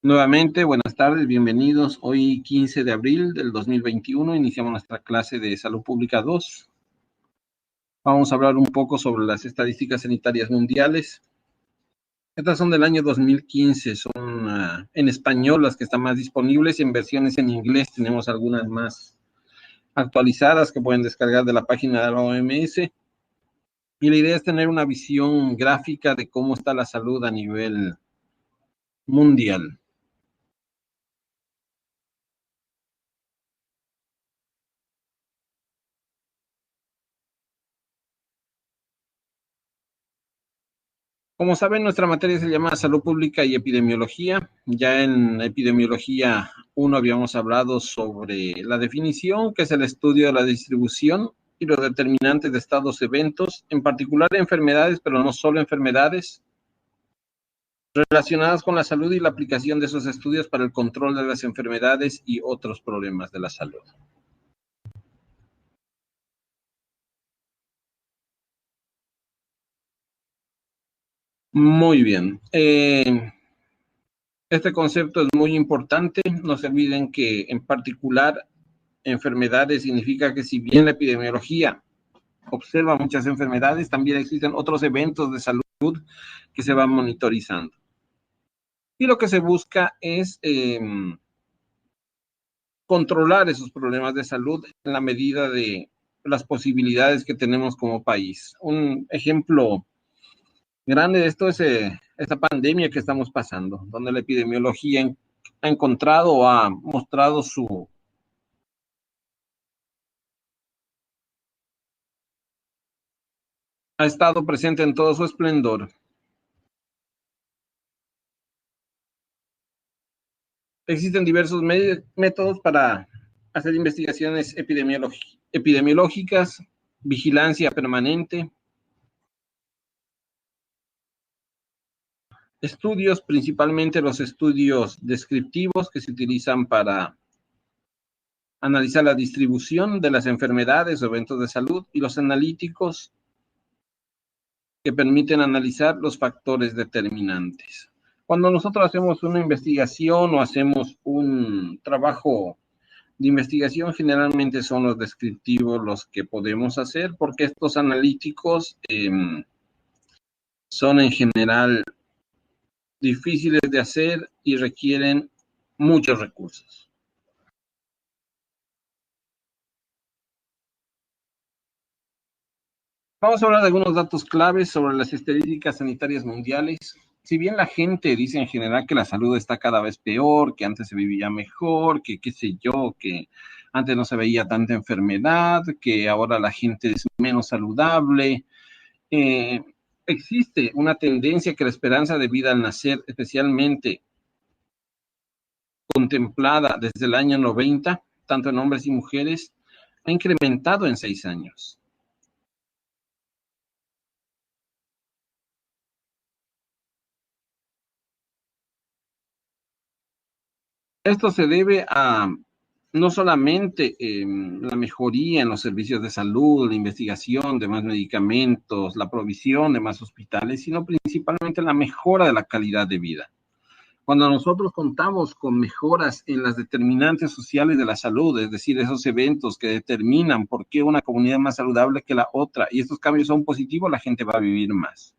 Nuevamente, buenas tardes, bienvenidos. Hoy 15 de abril del 2021 iniciamos nuestra clase de Salud Pública 2. Vamos a hablar un poco sobre las estadísticas sanitarias mundiales. Estas son del año 2015, son en español las que están más disponibles, y en versiones en inglés tenemos algunas más actualizadas que pueden descargar de la página de la OMS. Y la idea es tener una visión gráfica de cómo está la salud a nivel mundial. Como saben, nuestra materia se llama Salud Pública y Epidemiología. Ya en Epidemiología 1 habíamos hablado sobre la definición, que es el estudio de la distribución y los determinantes de estados, eventos, en particular enfermedades, pero no solo enfermedades, relacionadas con la salud y la aplicación de esos estudios para el control de las enfermedades y otros problemas de la salud. Muy bien. Este concepto es muy importante. No se olviden que en particular enfermedades significa que si bien la epidemiología observa muchas enfermedades, también existen otros eventos de salud que se van monitorizando. Y lo que se busca es controlar esos problemas de salud en la medida de las posibilidades que tenemos como país. Un ejemplo grande de esto es esta pandemia que estamos pasando, donde la epidemiología ha encontrado o ha mostrado ha estado presente en todo su esplendor. Existen diversos métodos para hacer investigaciones epidemiológicas, vigilancia permanente, estudios, principalmente los estudios descriptivos que se utilizan para analizar la distribución de las enfermedades o eventos de salud, y los analíticos, que permiten analizar los factores determinantes. Cuando nosotros hacemos una investigación o hacemos un trabajo de investigación, generalmente son los descriptivos los que podemos hacer, porque estos analíticos son en general difíciles de hacer y requieren muchos recursos. Vamos a hablar de algunos datos claves sobre las estadísticas sanitarias mundiales. Si bien la gente dice en general que la salud está cada vez peor, que antes se vivía mejor, que qué sé yo, que antes no se veía tanta enfermedad, que ahora la gente es menos saludable, eh, existe una tendencia que la esperanza de vida al nacer, especialmente contemplada desde el año 90, tanto en hombres y mujeres, ha incrementado en 6 años. Esto se debe a no solamente la mejoría en los servicios de salud, la investigación de más medicamentos, la provisión de más hospitales, sino principalmente la mejora de la calidad de vida. Cuando nosotros contamos con mejoras en las determinantes sociales de la salud, es decir, esos eventos que determinan por qué una comunidad es más saludable que la otra, y estos cambios son positivos, la gente va a vivir más.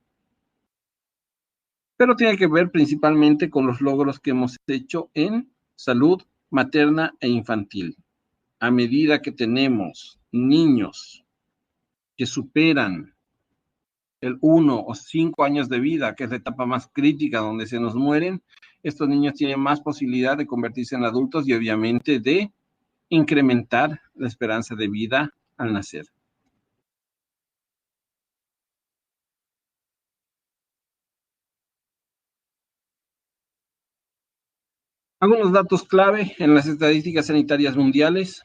Pero tiene que ver principalmente con los logros que hemos hecho en salud materna e infantil. A medida que tenemos niños que superan el 1 o 5 años de vida, que es la etapa más crítica donde se nos mueren, estos niños tienen más posibilidad de convertirse en adultos y obviamente de incrementar la esperanza de vida al nacer. Algunos datos clave en las estadísticas sanitarias mundiales: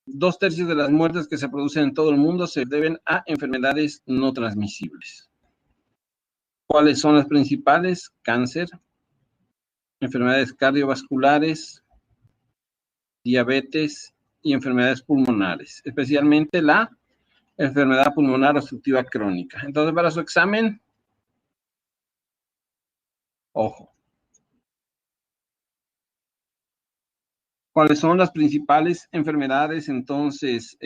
2/3 de las muertes que se producen en todo el mundo se deben a enfermedades no transmisibles. ¿Cuáles son las principales? Cáncer, enfermedades cardiovasculares, diabetes y enfermedades pulmonares, especialmente la enfermedad pulmonar obstructiva crónica. Entonces, para su examen, ojo, ¿Cuáles son las principales enfermedades entonces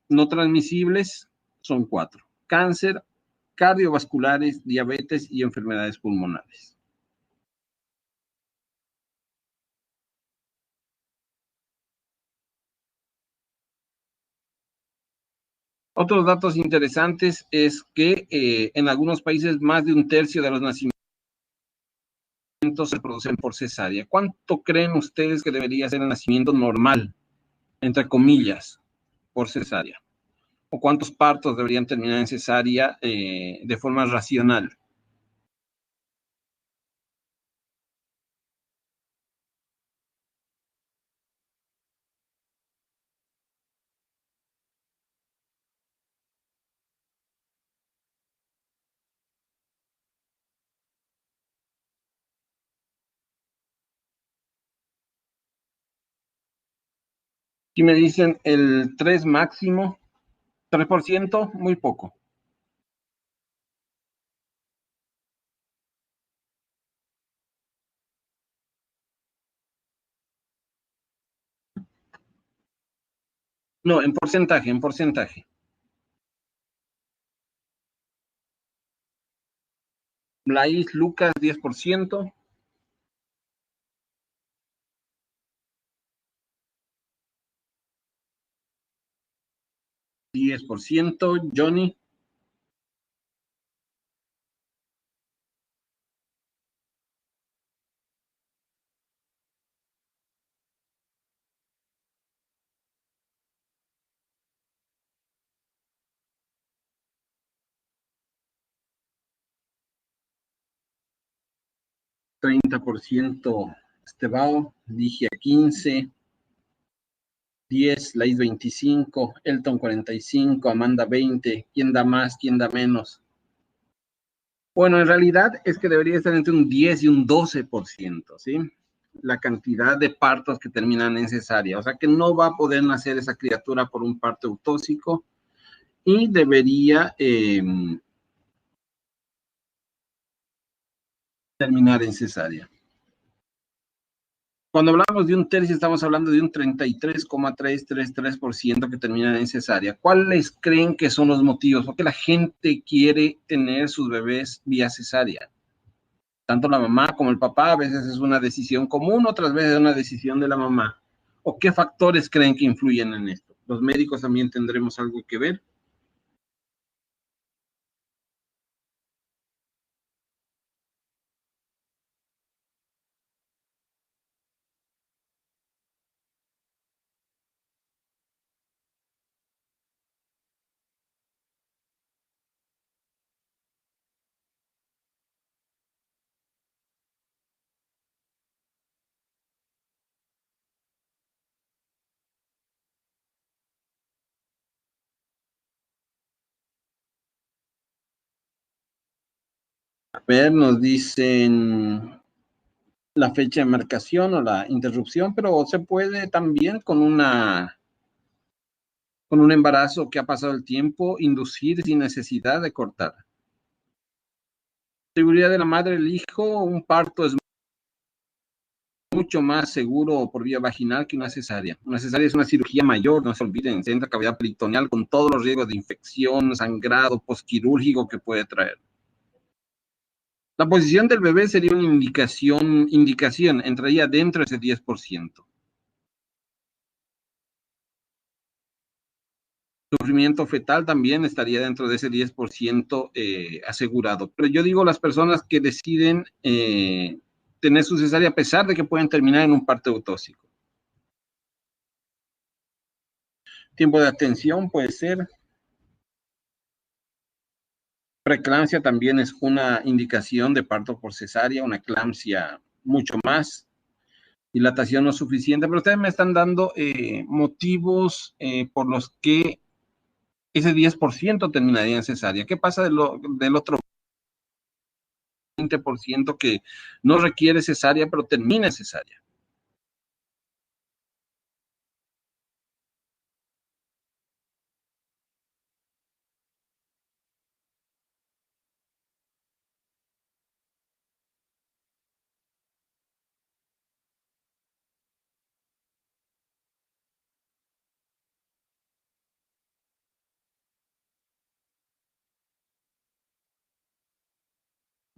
no transmisibles? Son 4. Cáncer, cardiovasculares, diabetes y enfermedades pulmonares. Otros datos interesantes es que en algunos países más de un tercio de los nacimientos se producen por cesárea. ¿Cuánto creen ustedes que debería ser el nacimiento normal, entre comillas, por cesárea? ¿O cuántos partos deberían terminar en cesárea de forma racional? Aquí me dicen el 3 máximo, 3%, muy poco. No, en porcentaje, en porcentaje. Blaís Lucas, 10%. 10%. Johnny, 30%. Estebao, Ligia 15, 10, Laís 25, Elton 45, Amanda 20. ¿Quién da más? ¿Quién da menos? Bueno, en realidad es que debería estar entre un 10 y un 12%, ¿sí? La cantidad de partos que terminan en cesárea. O sea que no va a poder nacer esa criatura por un parto eutóxico y debería terminar en cesárea. Cuando hablamos de un tercio, estamos hablando de un 33,333% que terminan en cesárea. ¿Cuáles creen que son los motivos? ¿Por qué la gente quiere tener sus bebés vía cesárea? Tanto la mamá como el papá, a veces es una decisión común, otras veces es una decisión de la mamá. ¿O qué factores creen que influyen en esto? ¿Los médicos también tendremos algo que ver? A ver, nos dicen la fecha de marcación o la interrupción, pero se puede también con un embarazo que ha pasado el tiempo, inducir sin necesidad de cortar. Seguridad de la madre, el hijo, un parto es mucho más seguro por vía vaginal que una cesárea. Una cesárea es una cirugía mayor, no se olviden, se entra cavidad peritoneal con todos los riesgos de infección, sangrado, postquirúrgico que puede traer. La posición del bebé sería una indicación, entraría dentro de ese 10%. Sufrimiento fetal también estaría dentro de ese 10% asegurado. Pero yo digo las personas que deciden tener su cesárea a pesar de que pueden terminar en un parto eutóxico. Tiempo de atención puede ser. Preeclampsia también es una indicación de parto por cesárea, una eclampsia mucho más. Dilatación no suficiente, pero ustedes me están dando motivos por los que ese 10% terminaría en cesárea. ¿Qué pasa del otro 20% que no requiere cesárea, pero termina en cesárea?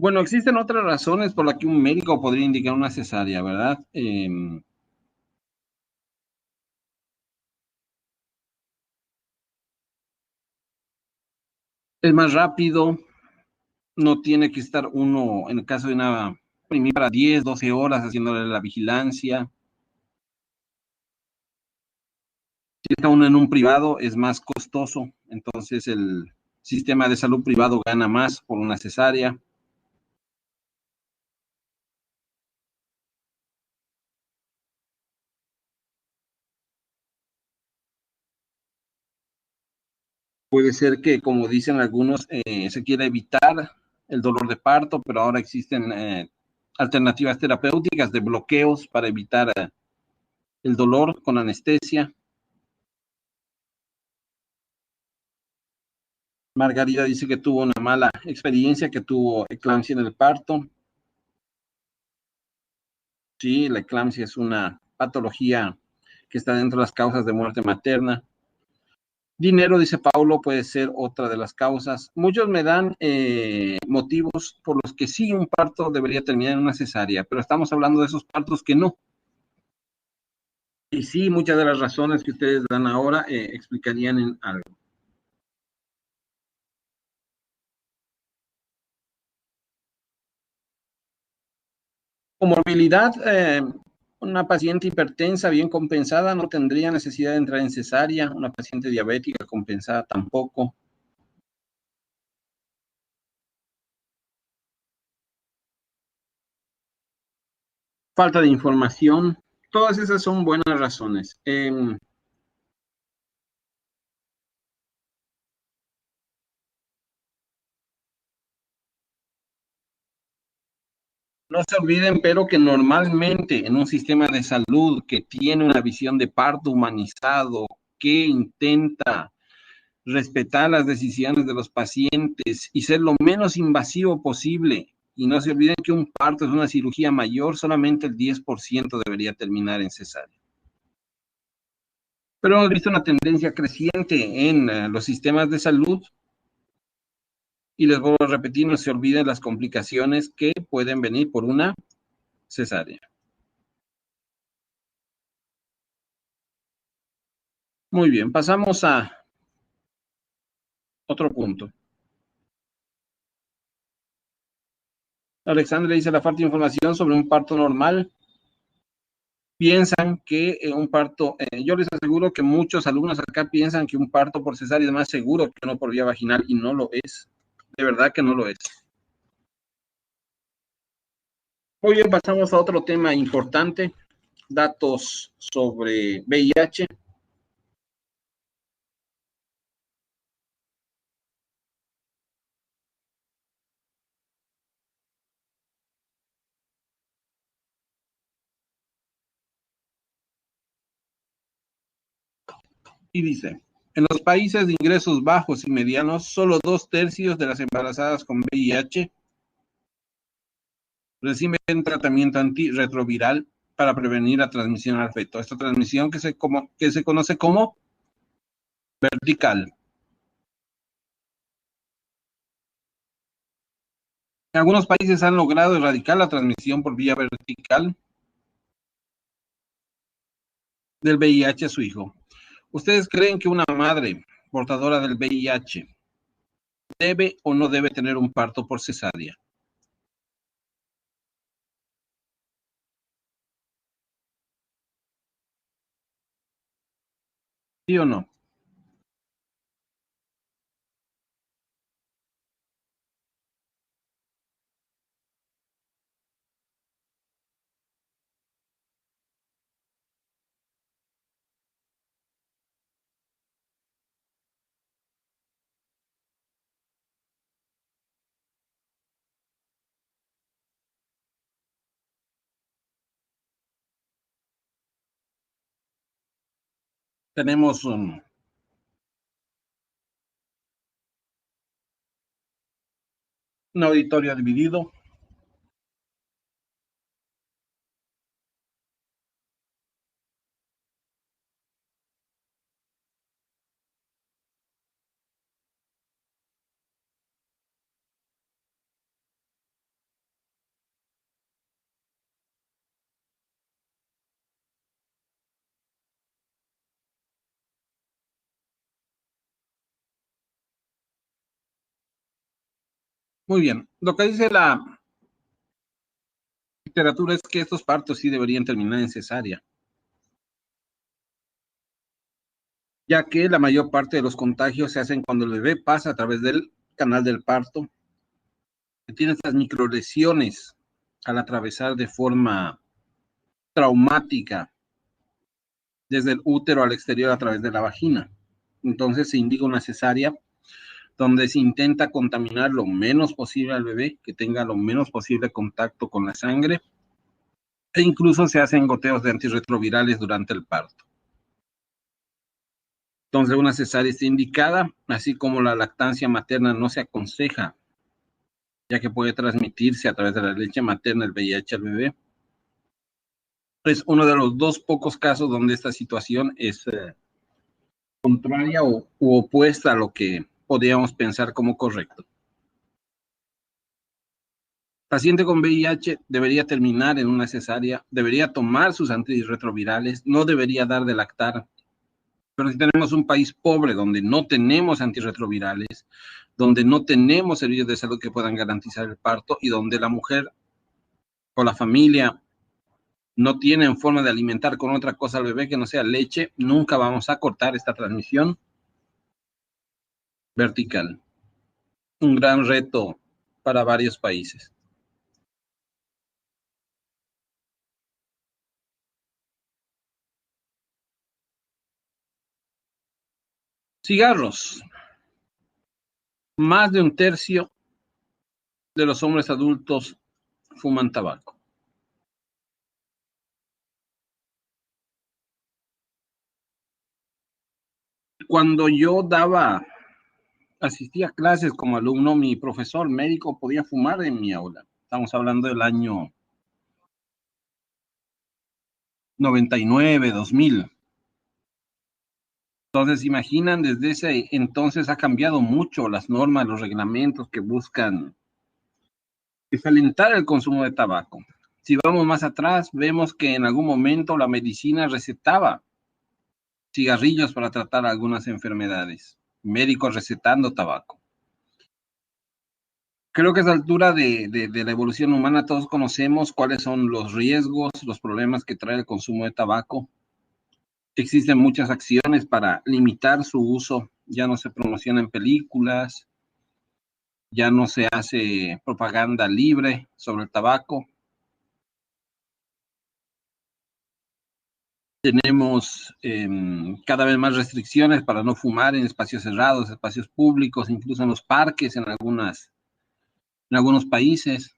Bueno, existen otras razones por las que un médico podría indicar una cesárea, ¿verdad? Es más rápido, no tiene que estar uno, en el caso de una primípara, 10, 12 horas haciéndole la vigilancia. Si está uno en un privado, es más costoso, entonces el sistema de salud privado gana más por una cesárea. Puede ser que, como dicen algunos, se quiera evitar el dolor de parto, pero ahora existen alternativas terapéuticas de bloqueos para evitar el dolor con anestesia. Margarida dice que tuvo una mala experiencia, que tuvo eclampsia en el parto. Sí, la eclampsia es una patología que está dentro de las causas de muerte materna. Dinero, dice Paulo, puede ser otra de las causas. Muchos me dan motivos por los que sí un parto debería terminar en una cesárea, pero estamos hablando de esos partos que no. Y sí, muchas de las razones que ustedes dan ahora explicarían en algo. Comorbilidad, una paciente hipertensa bien compensada no tendría necesidad de entrar en cesárea, una paciente diabética compensada tampoco. Falta de información, todas esas son buenas razones. No se olviden, pero que normalmente en un sistema de salud que tiene una visión de parto humanizado, que intenta respetar las decisiones de los pacientes y ser lo menos invasivo posible, y no se olviden que un parto es una cirugía mayor, solamente el 10% debería terminar en cesárea. Pero hemos visto una tendencia creciente en los sistemas de salud y les vuelvo a repetir, no se olviden las complicaciones que pueden venir por una cesárea. Muy bien, pasamos a otro punto. Alexandre dice la falta de información sobre un parto normal. Piensan que un parto, yo les aseguro que muchos alumnos acá piensan que un parto por cesárea es más seguro que uno por vía vaginal y no lo es. De verdad que no lo es. Muy bien, pasamos a otro tema importante, datos sobre VIH. Y dice, en los países de ingresos bajos y medianos, solo 2/3 de las embarazadas con VIH reciben tratamiento antirretroviral para prevenir la transmisión al feto. Esta transmisión que se conoce como vertical. Algunos países han logrado erradicar la transmisión por vía vertical del VIH a su hijo. ¿Ustedes creen que una madre portadora del VIH debe o no debe tener un parto por cesárea? ¿Sí o no? Tenemos un auditorio dividido. Muy bien. Lo que dice la literatura es que estos partos sí deberían terminar en cesárea, ya que la mayor parte de los contagios se hacen cuando el bebé pasa a través del canal del parto, que tiene estas microlesiones al atravesar de forma traumática desde el útero al exterior a través de la vagina. Entonces se indica una cesárea donde se intenta contaminar lo menos posible al bebé, que tenga lo menos posible contacto con la sangre, e incluso se hacen goteos de antirretrovirales durante el parto. Entonces una cesárea está indicada, así como la lactancia materna no se aconseja, ya que puede transmitirse a través de la leche materna el VIH al bebé. Es uno de los dos pocos casos donde esta situación es contraria u opuesta a lo que podríamos pensar como correcto. Paciente con VIH debería terminar en una cesárea, debería tomar sus antirretrovirales, no debería dar de lactar. Pero si tenemos un país pobre donde no tenemos antirretrovirales, donde no tenemos servicios de salud que puedan garantizar el parto y donde la mujer o la familia no tienen forma de alimentar con otra cosa al bebé que no sea leche, nunca vamos a cortar esta transmisión vertical. Un gran reto para varios países. Cigarros. Más de un tercio de los hombres adultos fuman tabaco. Cuando yo asistía a clases como alumno, mi profesor médico podía fumar en mi aula. Estamos hablando del año 99, 2000. Entonces, imaginan, desde ese entonces ha cambiado mucho las normas, los reglamentos que buscan desalentar el consumo de tabaco. Si vamos más atrás, vemos que en algún momento la medicina recetaba cigarrillos para tratar algunas enfermedades, médicos recetando tabaco. Creo que a esa altura de la evolución humana todos conocemos cuáles son los riesgos, los problemas que trae el consumo de tabaco. Existen muchas acciones para limitar su uso. Ya no se promociona en películas, ya no se hace propaganda libre sobre el tabaco. Tenemos cada vez más restricciones para no fumar en espacios cerrados, espacios públicos, incluso en los parques en algunos países.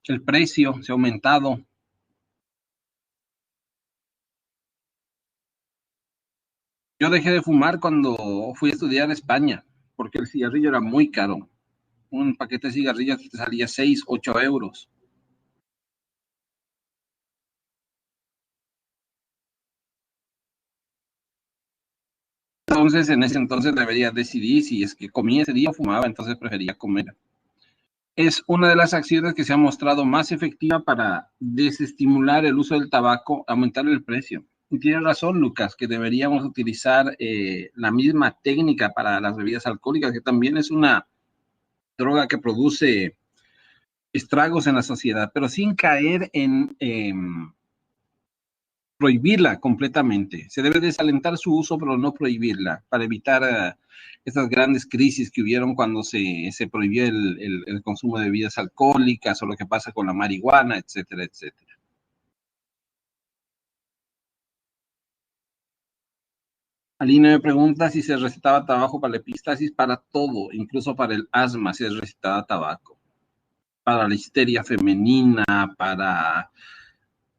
El precio se ha aumentado. Yo dejé de fumar cuando fui a estudiar a España, porque el cigarrillo era muy caro. Un paquete de cigarrillos te salía 6, 8 euros. Entonces, en ese entonces debería decidir si es que comía ese día o fumaba, entonces prefería comer. Es una de las acciones que se ha mostrado más efectiva para desestimular el uso del tabaco, aumentar el precio. Y tiene razón, Lucas, que deberíamos utilizar la misma técnica para las bebidas alcohólicas, que también es una droga que produce estragos en la sociedad, pero sin caer en prohibirla completamente. Se debe desalentar su uso, pero no prohibirla, para evitar estas grandes crisis que hubieron cuando se prohibió el consumo de bebidas alcohólicas o lo que pasa con la marihuana, etcétera, etcétera. Aline me pregunta si se recetaba tabaco para la epistasis, para todo, incluso para el asma se recetaba tabaco, para la histeria femenina, para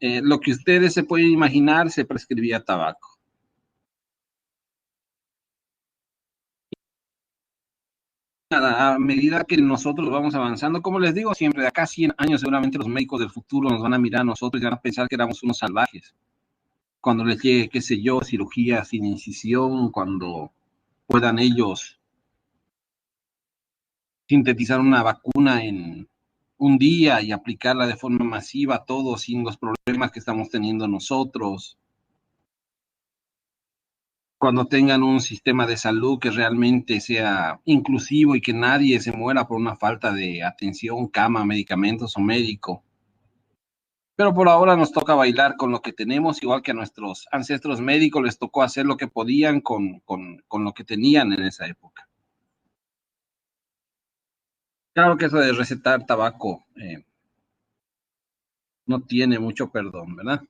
lo que ustedes se pueden imaginar, se prescribía tabaco. A medida que nosotros vamos avanzando, como les digo siempre, de acá a 100 años seguramente los médicos del futuro nos van a mirar a nosotros y van a pensar que éramos unos salvajes. Cuando les llegue, qué sé yo, cirugía sin incisión, cuando puedan ellos sintetizar una vacuna en un día y aplicarla de forma masiva a todos sin los problemas que estamos teniendo nosotros. cuando tengan un sistema de salud que realmente sea inclusivo y que nadie se muera por una falta de atención, cama, medicamentos o médico. Pero por ahora nos toca bailar con lo que tenemos, igual que a nuestros ancestros médicos les tocó hacer lo que podían con lo que tenían en esa época. Claro que eso de recetar tabaco no tiene mucho perdón, ¿verdad?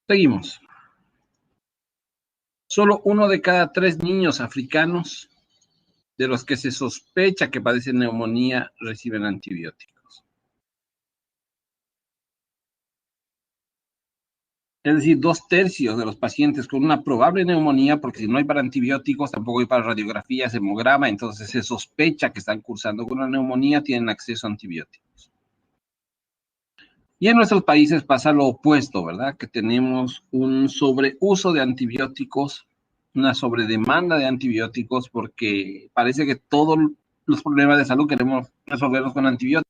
Seguimos. Solo 1 de cada 3 niños africanos de los que se sospecha que padecen neumonía reciben antibióticos. Es decir, 2/3 de los pacientes con una probable neumonía, porque si no hay para antibióticos, tampoco hay para radiografías, hemograma, entonces se sospecha que están cursando con una neumonía, tienen acceso a antibióticos. Y en nuestros países pasa lo opuesto, ¿verdad? Que tenemos un sobreuso de antibióticos, una sobredemanda de antibióticos, porque parece que todos los problemas de salud queremos resolverlos con antibióticos.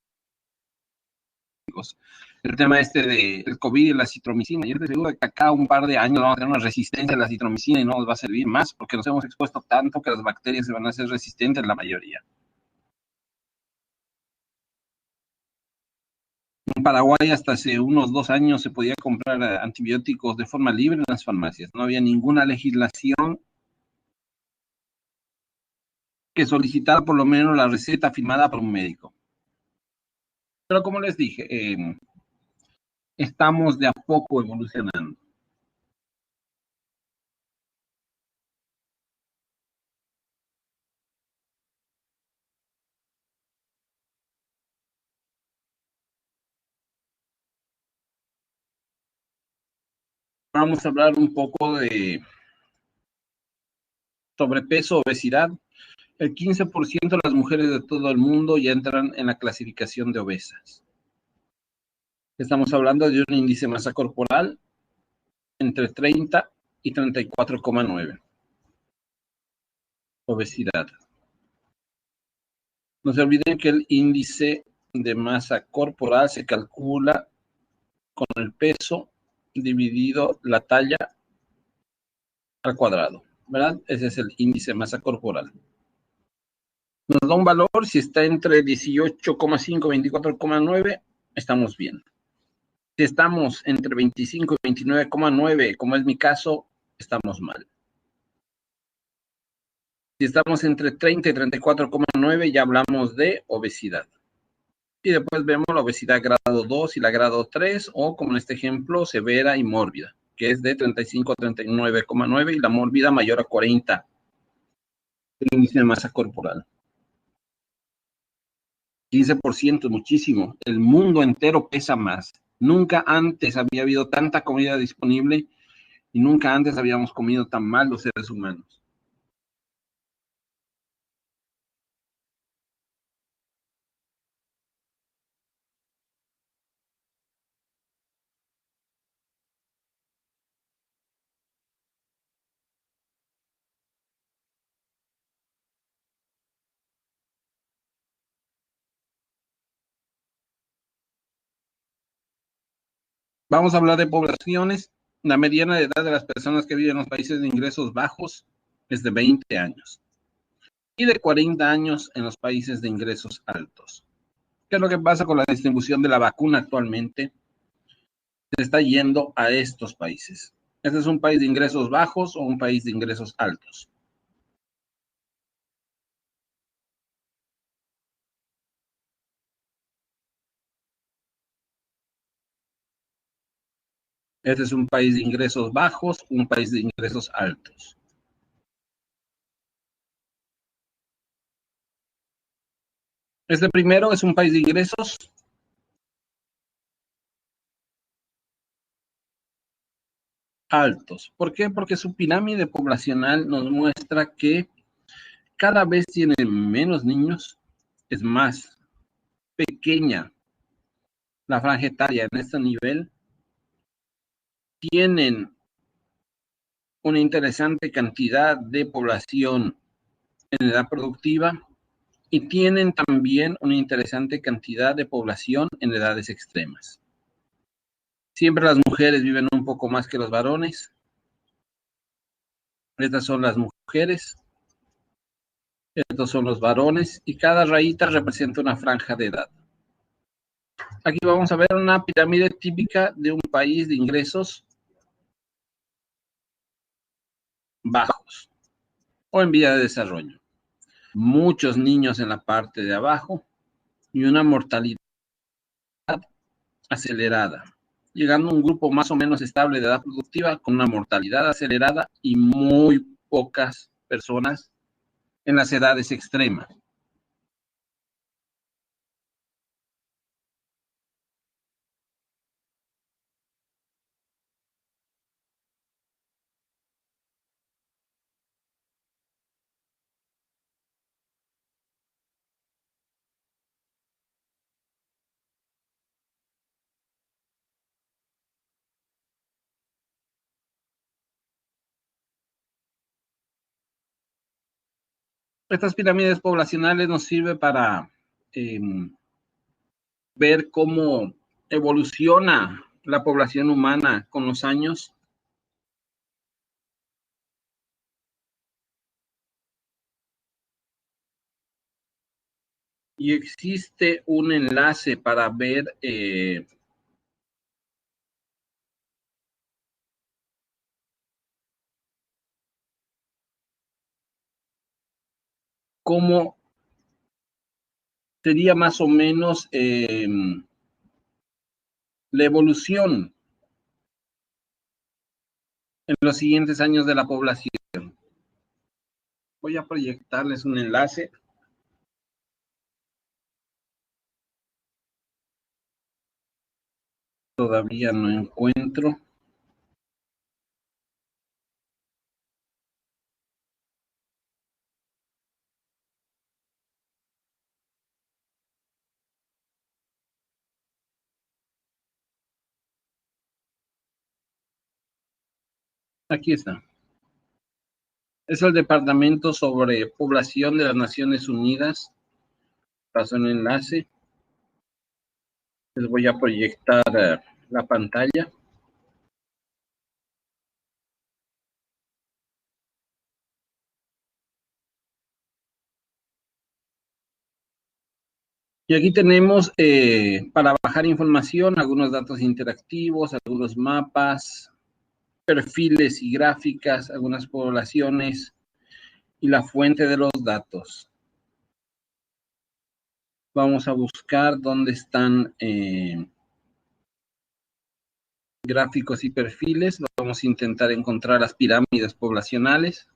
El tema del COVID y la citromicina. Yo estoy seguro de que acá un par de años vamos a tener una resistencia a la citromicina y no nos va a servir más, porque nos hemos expuesto tanto que las bacterias se van a hacer resistentes la mayoría. En Paraguay hasta hace unos 2 años se podía comprar antibióticos de forma libre en las farmacias. No había ninguna legislación que solicitara por lo menos la receta firmada por un médico. Pero como les dije, estamos de a poco evolucionando. Vamos a hablar un poco de sobrepeso, obesidad. El 15% de las mujeres de todo el mundo ya entran en la clasificación de obesas. Estamos hablando de un índice de masa corporal entre 30 y 34,9. Obesidad. No se olviden que el índice de masa corporal se calcula con el peso dividido la talla al cuadrado, ¿verdad? Ese es el índice de masa corporal. Nos da un valor, si está entre 18,5 y 24,9, estamos bien. Si estamos entre 25 y 29,9, como es mi caso, estamos mal. Si estamos entre 30 y 34,9, ya hablamos de obesidad. Y después vemos la obesidad grado 2 y la grado 3, o como en este ejemplo, severa y mórbida, que es de 35 a 39,9 y la mórbida mayor a 40. El índice de masa corporal. 15% es muchísimo. El mundo entero pesa más. Nunca antes había habido tanta comida disponible y nunca antes habíamos comido tan mal los seres humanos. Vamos a hablar de poblaciones. La mediana de edad de las personas que viven en los países de ingresos bajos es de 20 años y de 40 años en los países de ingresos altos. ¿Qué es lo que pasa con la distribución de la vacuna actualmente? Se está yendo a estos países. ¿Este es un país de ingresos bajos o un país de ingresos altos? Este es un país de ingresos bajos, un país de ingresos altos. Este primero es un país de ingresos altos. ¿Por qué? Porque su pirámide poblacional nos muestra que cada vez tiene menos niños, es más pequeña la franja etaria en este nivel, tienen una interesante cantidad de población en edad productiva y tienen también una interesante cantidad de población en edades extremas. Siempre las mujeres viven un poco más que los varones. Estas son las mujeres, estos son los varones, y cada rayita representa una franja de edad. Aquí vamos a ver una pirámide típica de un país de ingresos bajos o en vía de desarrollo. Muchos niños en la parte de abajo y una mortalidad acelerada, llegando a un grupo más o menos estable de edad productiva con una mortalidad acelerada y muy pocas personas en las edades extremas. Estas pirámides poblacionales nos sirven para ver cómo evoluciona la población humana con los años. Y existe un enlace para ver cómo sería más o menos la evolución en los siguientes años de la población. Voy a proyectarles un enlace. Todavía no encuentro. Aquí está. Es el Departamento sobre Población de las Naciones Unidas. Paso un enlace. Les voy a proyectar la pantalla. Y aquí tenemos, para bajar información, algunos datos interactivos, algunos mapas, perfiles y gráficas, algunas poblaciones y la fuente de los datos. Vamos a buscar dónde están gráficos y perfiles. Vamos a intentar encontrar las pirámides poblacionales.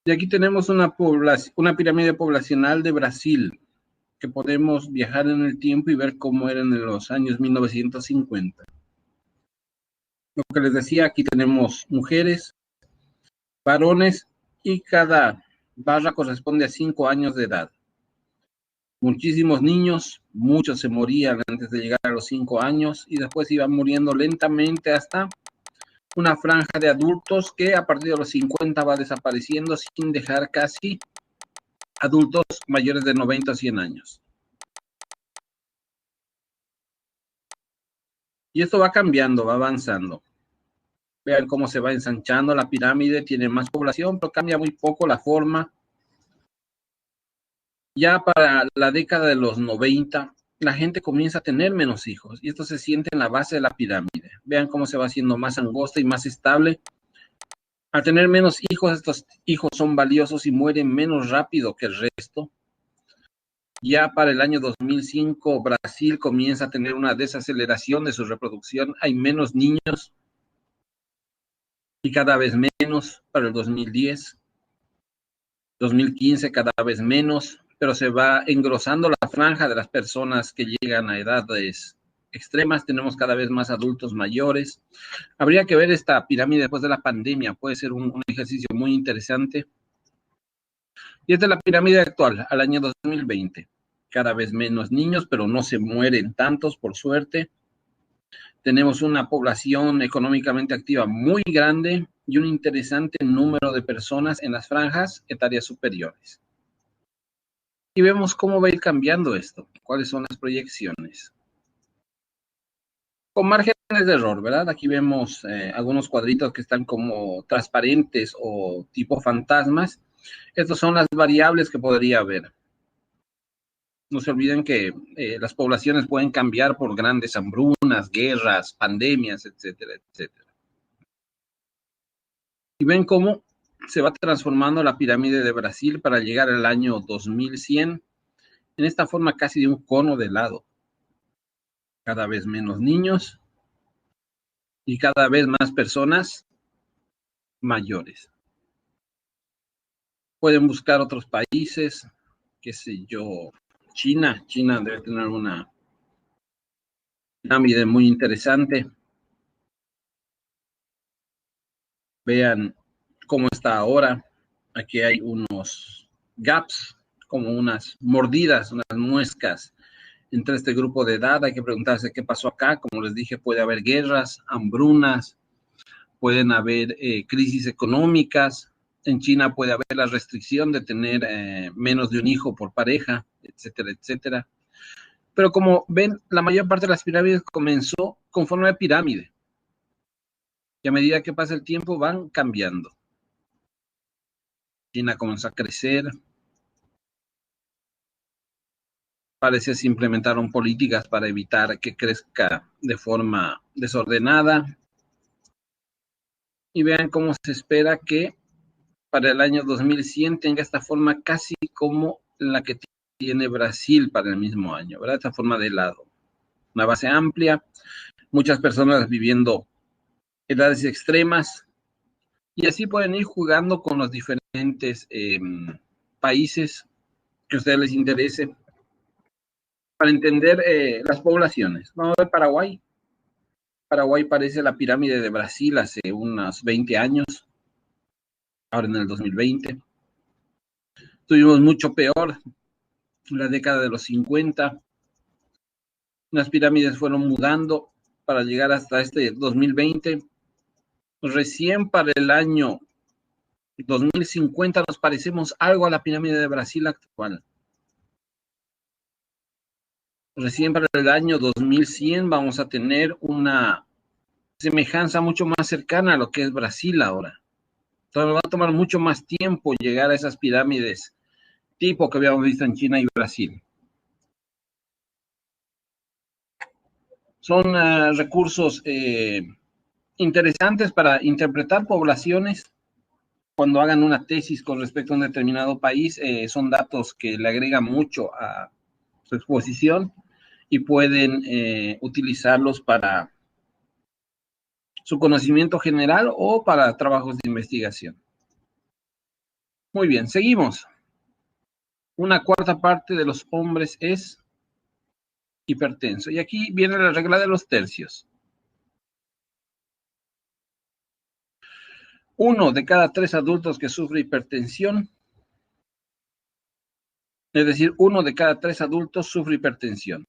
Y aquí tenemos una pirámide poblacional de Brasil, que podemos viajar en el tiempo y ver cómo eran en los años 1950. Lo que les decía, aquí tenemos mujeres, varones, y cada barra corresponde a 5 años de edad. Muchísimos niños, muchos se morían antes de llegar a los 5 años y después iban muriendo lentamente hasta una franja de adultos que a partir de los 50 va desapareciendo sin dejar casi adultos mayores de 90 o 100 años. Y esto va cambiando, va avanzando. Vean cómo se va ensanchando la pirámide, tiene más población, pero cambia muy poco la forma. Ya para la década de los 90, la gente comienza a tener menos hijos y esto se siente en la base de la pirámide. Vean cómo se va haciendo más angosta y más estable. Al tener menos hijos, estos hijos son valiosos y mueren menos rápido que el resto. Ya para el año 2005, Brasil comienza a tener una desaceleración de su reproducción. Hay menos niños y cada vez menos para el 2010. 2015 cada vez menos, pero se va engrosando la franja de las personas que llegan a edades extremas. Tenemos cada vez más adultos mayores. Habría que ver esta pirámide después de la pandemia. Puede ser un ejercicio muy interesante. Y esta es la pirámide actual, al año 2020. cada vez menos niños, pero no se mueren tantos, por suerte. Tenemos una población económicamente activa muy grande y un interesante número de personas en las franjas etarias superiores. Y vemos cómo va a ir cambiando esto, cuáles son las proyecciones. Con márgenes de error, ¿verdad? Aquí vemos algunos cuadritos que están como transparentes o tipo fantasmas. Estas son las variables que podría haber. No se olviden que las poblaciones pueden cambiar por grandes hambrunas, guerras, pandemias, etcétera, etcétera. Y ven cómo se va transformando la pirámide de Brasil para llegar al año 2100 en esta forma casi de un cono de helado. Cada vez menos niños y cada vez más personas mayores. Pueden buscar otros países, qué sé yo, China debe tener una pirámide muy interesante. Vean cómo está ahora. Aquí hay unos gaps, como unas mordidas, unas muescas entre este grupo de edad. Hay que preguntarse qué pasó acá. Como les dije, puede haber guerras, hambrunas, pueden haber crisis económicas. En China puede haber la restricción de tener menos de un hijo por pareja, etcétera, etcétera. Pero como ven, la mayor parte de las pirámides comenzó con forma de pirámide. Y a medida que pasa el tiempo van cambiando. China comenzó a crecer. Parece que se implementaron políticas para evitar que crezca de forma desordenada. Y vean cómo se espera que para el año 2100 tenga esta forma casi como la que tiene Brasil para el mismo año, ¿verdad? Esta forma de helado. Una base amplia, muchas personas viviendo edades extremas, y así pueden ir jugando con los diferentes países que a ustedes les interese para entender las poblaciones. Vamos a ver Paraguay. Paraguay parece la pirámide de Brasil hace unos 20 años, ahora en el 2020. Tuvimos mucho peor en la década de los 50. Las pirámides fueron mudando para llegar hasta este 2020. Recién para el año 2050 nos parecemos algo a la pirámide de Brasil actual. Recién para el año 2100 vamos a tener una semejanza mucho más cercana a lo que es Brasil ahora. Entonces va a tomar mucho más tiempo llegar a esas pirámides tipo que habíamos visto en China y Brasil. Son recursos interesantes para interpretar poblaciones cuando hagan una tesis con respecto a un determinado país. Son datos que le agregan mucho a su exposición y pueden utilizarlos para su conocimiento general o para trabajos de investigación. Muy bien, seguimos. Una cuarta parte de los hombres es hipertenso. Y aquí viene la regla de los tercios. 1 de cada 3 adultos que sufre hipertensión, es decir, 1 de cada 3 adultos sufre hipertensión.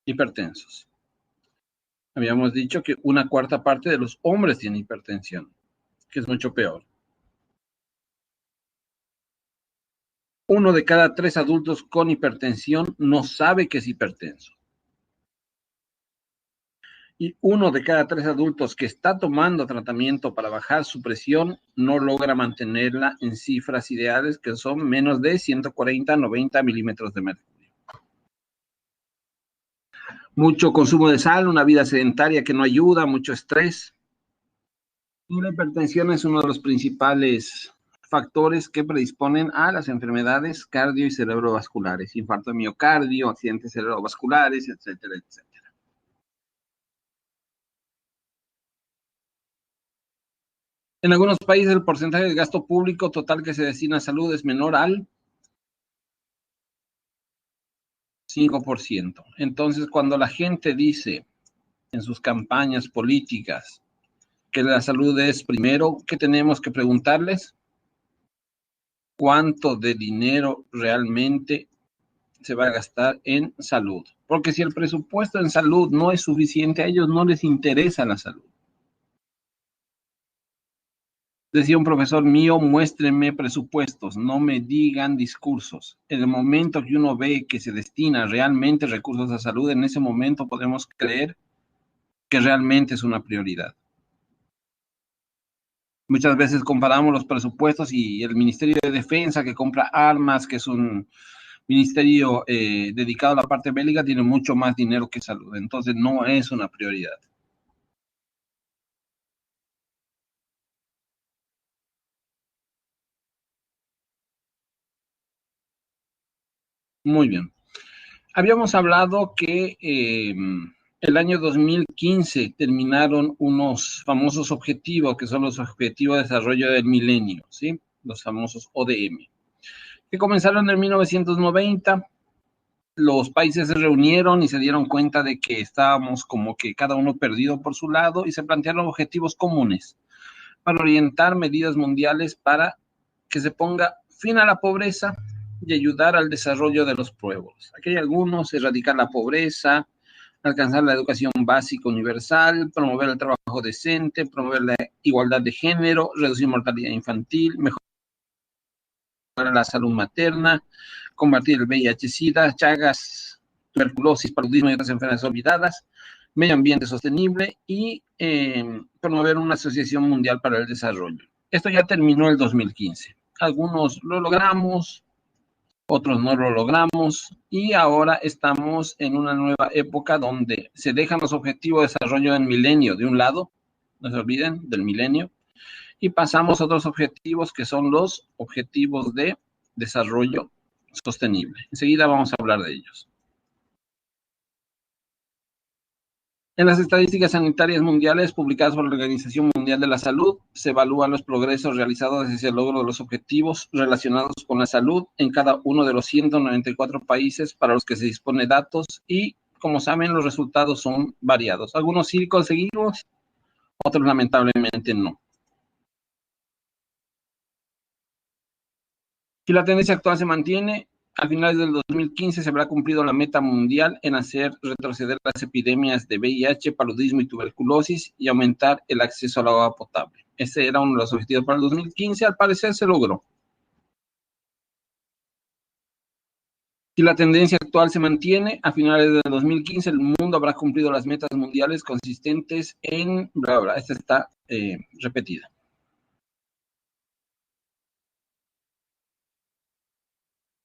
Hipertensos. Habíamos dicho que una cuarta parte de los hombres tiene hipertensión, que es mucho peor. 1 de cada 3 adultos con hipertensión no sabe que es hipertenso. Y 1 de cada 3 adultos que está tomando tratamiento para bajar su presión no logra mantenerla en cifras ideales, que son menos de 140-90 milímetros de mercurio. Mucho consumo de sal, una vida sedentaria que no ayuda, mucho estrés. Y la hipertensión es uno de los principales factores que predisponen a las enfermedades cardio y cerebrovasculares, infarto de miocardio, accidentes cerebrovasculares, etcétera, etcétera. En algunos países el porcentaje de gasto público total que se destina a salud es menor al 5%. Entonces, cuando la gente dice en sus campañas políticas que la salud es primero, ¿qué tenemos que preguntarles? ¿Cuánto de dinero realmente se va a gastar en salud. Porque si el presupuesto en salud no es suficiente, a ellos no les interesa la salud. Decía un profesor mío, muéstrenme presupuestos, no me digan discursos. En el momento que uno ve que se destina realmente recursos a salud, en ese momento podemos creer que realmente es una prioridad. Muchas veces comparamos los presupuestos y el Ministerio de Defensa que compra armas, que es un ministerio dedicado a la parte bélica, tiene mucho más dinero que salud. Entonces no es una prioridad. Muy bien. Habíamos hablado que el año 2015 terminaron unos famosos objetivos, que son los Objetivos de Desarrollo del Milenio, ¿sí? Los famosos ODM, que comenzaron en 1990. Los países se reunieron y se dieron cuenta de que estábamos como que cada uno perdido por su lado y se plantearon objetivos comunes para orientar medidas mundiales para que se ponga fin a la pobreza y ayudar al desarrollo de los pueblos. Aquí hay algunos: erradicar la pobreza, alcanzar la educación básica universal, promover el trabajo decente, promover la igualdad de género, reducir mortalidad infantil, mejorar la salud materna, combatir el VIH-Sida, Chagas, tuberculosis, paludismo y otras enfermedades olvidadas, medio ambiente sostenible y promover una asociación mundial para el desarrollo. Esto ya terminó el 2015. Algunos lo logramos, otros no lo logramos y ahora estamos en una nueva época donde se dejan los objetivos de desarrollo del milenio de un lado, no se olviden del milenio, y pasamos a otros objetivos que son los objetivos de desarrollo sostenible. Enseguida vamos a hablar de ellos. En las estadísticas sanitarias mundiales publicadas por la Organización Mundial de la Salud, se evalúan los progresos realizados hacia el logro de los objetivos relacionados con la salud en cada uno de los 194 países para los que se dispone de datos y, como saben, los resultados son variados. Algunos sí conseguimos, otros lamentablemente no. Si la tendencia actual se mantiene, a finales del 2015 se habrá cumplido la meta mundial en hacer retroceder las epidemias de VIH, paludismo y tuberculosis y aumentar el acceso al agua potable. Ese era uno de los objetivos para el 2015, al parecer se logró. Si la tendencia actual se mantiene, a finales del 2015 el mundo habrá cumplido las metas mundiales consistentes en... Bla, bla, esta está repetida.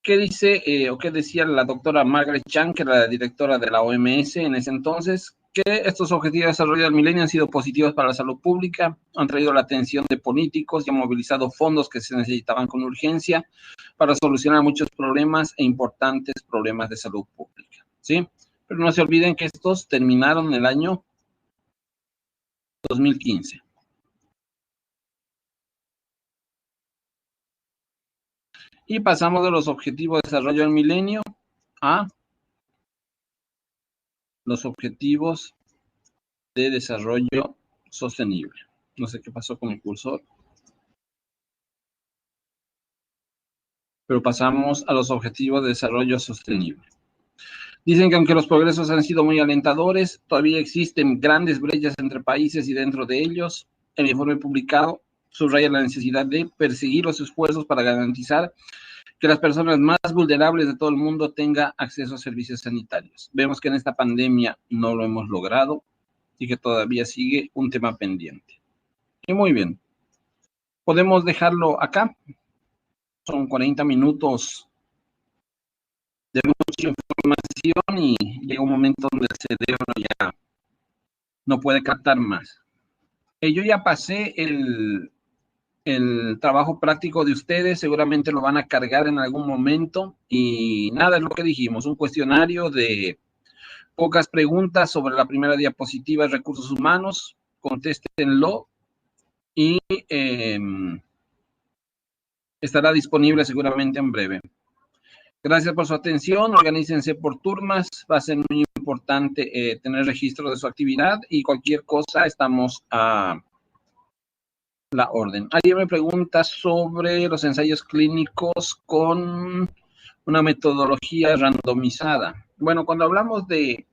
¿Qué dice o qué decía la doctora Margaret Chan, que era la directora de la OMS en ese entonces? Que estos objetivos de desarrollo del milenio han sido positivos para la salud pública, han traído la atención de políticos y han movilizado fondos que se necesitaban con urgencia para solucionar muchos problemas e importantes problemas de salud pública, ¿sí? Pero no se olviden que estos terminaron en el año 2015. Y pasamos de los objetivos de desarrollo del milenio a los objetivos de desarrollo sostenible. No sé qué pasó con el cursor, pero pasamos a los objetivos de desarrollo sostenible. Dicen que aunque los progresos han sido muy alentadores, todavía existen grandes brechas entre países y dentro de ellos. El informe publicado subraya la necesidad de perseguir los esfuerzos para garantizar que las personas más vulnerables de todo el mundo tengan acceso a servicios sanitarios. Vemos que en esta pandemia no lo hemos logrado y que todavía sigue un tema pendiente. Y muy bien, podemos dejarlo acá. Son 40 minutos de mucha información y llega un momento donde el cerebro ya no puede captar más. Yo ya pasé el trabajo práctico de ustedes, seguramente lo van a cargar en algún momento y nada, es lo que dijimos, un cuestionario de pocas preguntas sobre la primera diapositiva de recursos humanos, contéstenlo y estará disponible seguramente en breve. Gracias por su atención, organícense por turmas, va a ser muy importante tener registro de su actividad y cualquier cosa estamos a la orden. Alguien me pregunta sobre los ensayos clínicos con Una metodología randomizada. Bueno, cuando hablamos de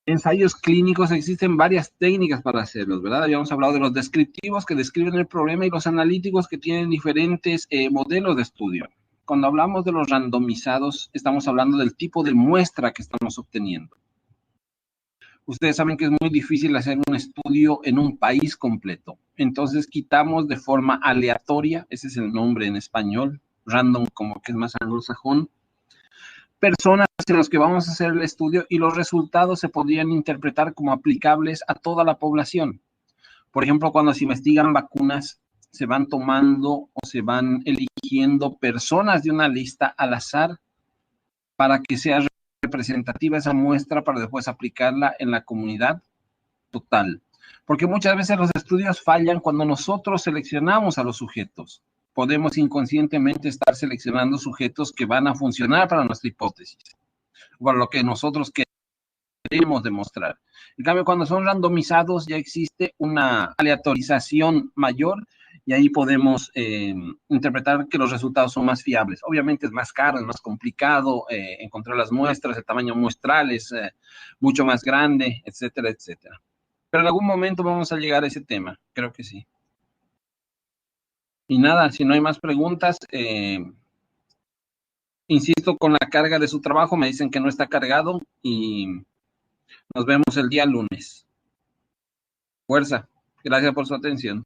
ensayos clínicos existen varias técnicas para hacerlos, ¿verdad? Habíamos hablado de los descriptivos que describen el problema y los analíticos que tienen diferentes modelos de estudio. Cuando hablamos de los randomizados, estamos hablando del tipo de muestra que estamos obteniendo. Ustedes saben que es muy difícil hacer un estudio en un país completo. Entonces quitamos de forma aleatoria, ese es el nombre en español, random como que es más anglosajón, personas en las que vamos a hacer el estudio y los resultados se podrían interpretar como aplicables a toda la población. Por ejemplo, cuando se investigan vacunas, se van tomando o se van eligiendo personas de una lista al azar para que sea representativa esa muestra para después aplicarla en la comunidad total. Porque muchas veces los estudios fallan cuando nosotros seleccionamos a los sujetos. Podemos inconscientemente estar seleccionando sujetos que van a funcionar para nuestra hipótesis, para lo que nosotros queremos demostrar. En cambio, cuando son randomizados ya existe una aleatorización mayor y ahí podemos interpretar que los resultados son más fiables. Obviamente es más caro, es más complicado encontrar las muestras, el tamaño muestral es mucho más grande, etcétera, etcétera. Pero en algún momento vamos a llegar a ese tema, creo que sí. Y nada, si no hay más preguntas, insisto con la carga de su trabajo, me dicen que no está cargado y nos vemos el día lunes. Fuerza. Gracias por su atención.